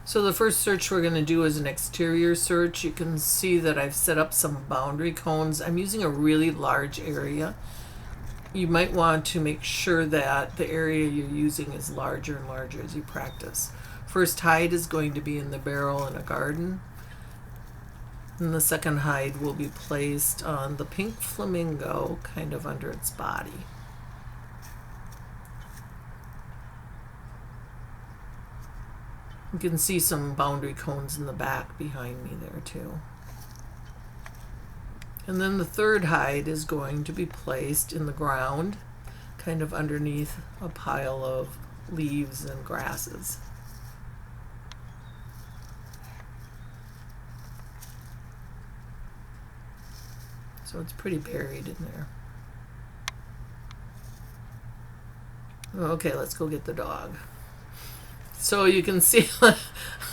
So the first search we're going to do is an exterior search. You can see that I've set up some boundary cones. I'm using a really large area. You might want to make sure that the area you're using is larger and larger as you practice. First hide is going to be in the barrel in a garden. And the second hide will be placed on the pink flamingo, kind of under its body. You can see some boundary cones in the back behind me there too. And then the third hide is going to be placed in the ground, kind of underneath a pile of leaves and grasses. So it's pretty buried in there. Okay, let's go get the dog. So you can see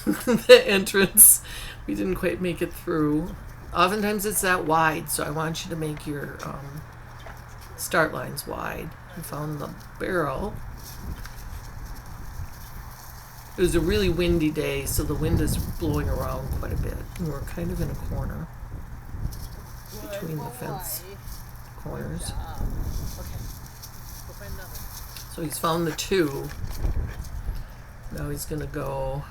the entrance. We didn't quite make it through. Oftentimes it's that wide, so I want you to make your start lines wide. I found the barrel. It was a really windy day, so the wind is blowing around quite a bit. And we're kind of in a corner between the fence corners. So he's found the two. Now he's going to go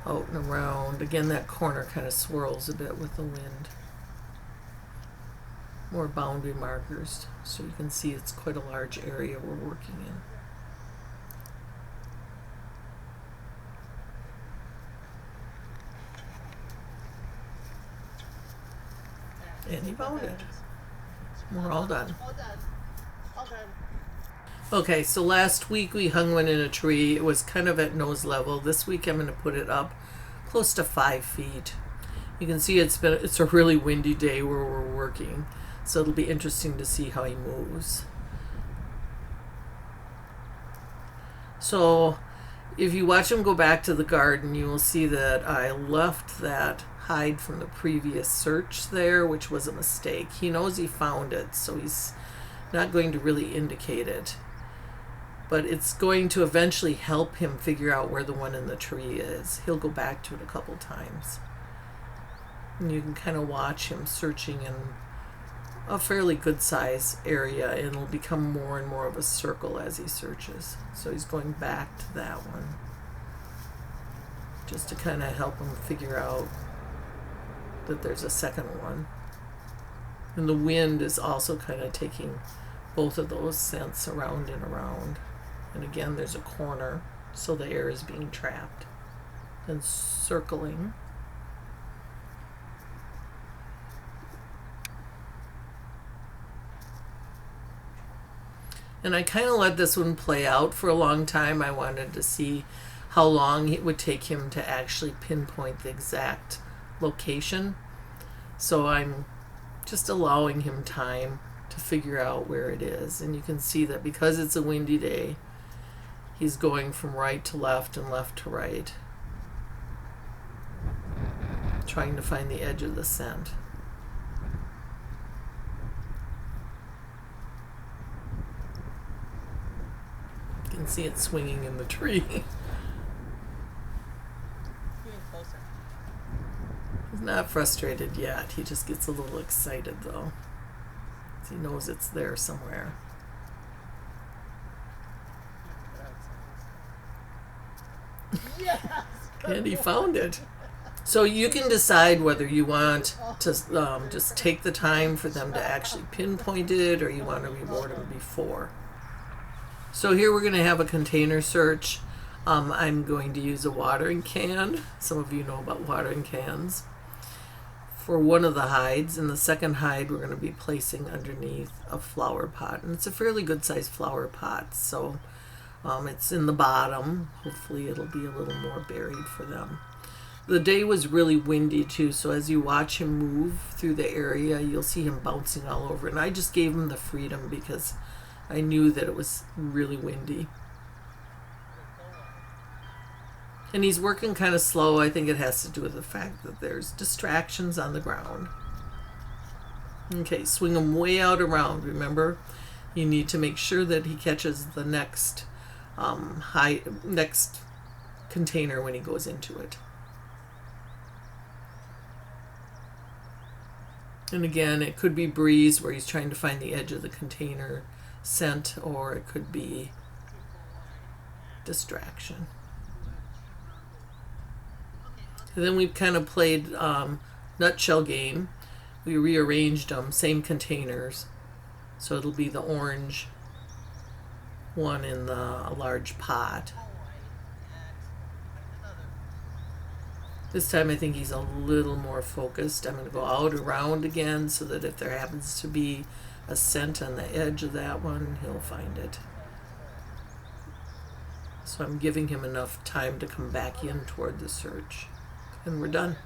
out and around. Again, that corner kind of swirls a bit with the wind. More boundary markers, so you can see it's quite a large area we're working in. And he found it. We're all done. Okay, so last week we hung one in a tree. It was kind of at nose level. This week I'm going to put it up close to 5 feet. You can see it's a really windy day where we're working, so it'll be interesting to see how he moves. So if you watch him go back to the garden, you will see that I left that hide from the previous search there, which was a mistake. He knows he found it, so he's not going to really indicate it. But it's going to eventually help him figure out where the one in the tree is. He'll go back to it a couple times. And you can kind of watch him searching in a fairly good size area, and it'll become more and more of a circle as he searches. So he's going back to that one, just to kind of help him figure out that there's a second one. And the wind is also kind of taking both of those scents around and around. And again, there's a corner, so the air is being trapped and circling. And I kind of let this one play out for a long time. I wanted to see how long it would take him to actually pinpoint the exact location. So I'm just allowing him time to figure out where it is. And you can see that because it's a windy day, he's going from right to left and left to right, trying to find the edge of the scent. You can see it swinging in the tree. He's not frustrated yet. He just gets a little excited though. He knows it's there somewhere. Yes! And he found it. So you can decide whether you want to just take the time for them to actually pinpoint it, or you want to reward them before. So here we're going to have a container search. I'm going to use a watering can. Some of you know about watering cans. For one of the hides, and the second hide we're going to be placing underneath a flower pot. And it's a fairly good sized flower pot, so it's in the bottom. Hopefully it'll be a little more buried for them. The day was really windy too, so as you watch him move through the area, you'll see him bouncing all over. And I just gave him the freedom because I knew that it was really windy. And he's working kind of slow. I think it has to do with the fact that there's distractions on the ground. Okay, swing him way out around. Remember, you need to make sure that he catches the next next container when he goes into it. And again, it could be breeze where he's trying to find the edge of the container scent, or it could be distraction. And then we've kind of played nutshell game. We rearranged them, same containers. So it'll be the orange one in the large pot. This time I think he's a little more focused. I'm going to go out around again so that if there happens to be a scent on the edge of that one, he'll find it. So I'm giving him enough time to come back in toward the search. And we're done.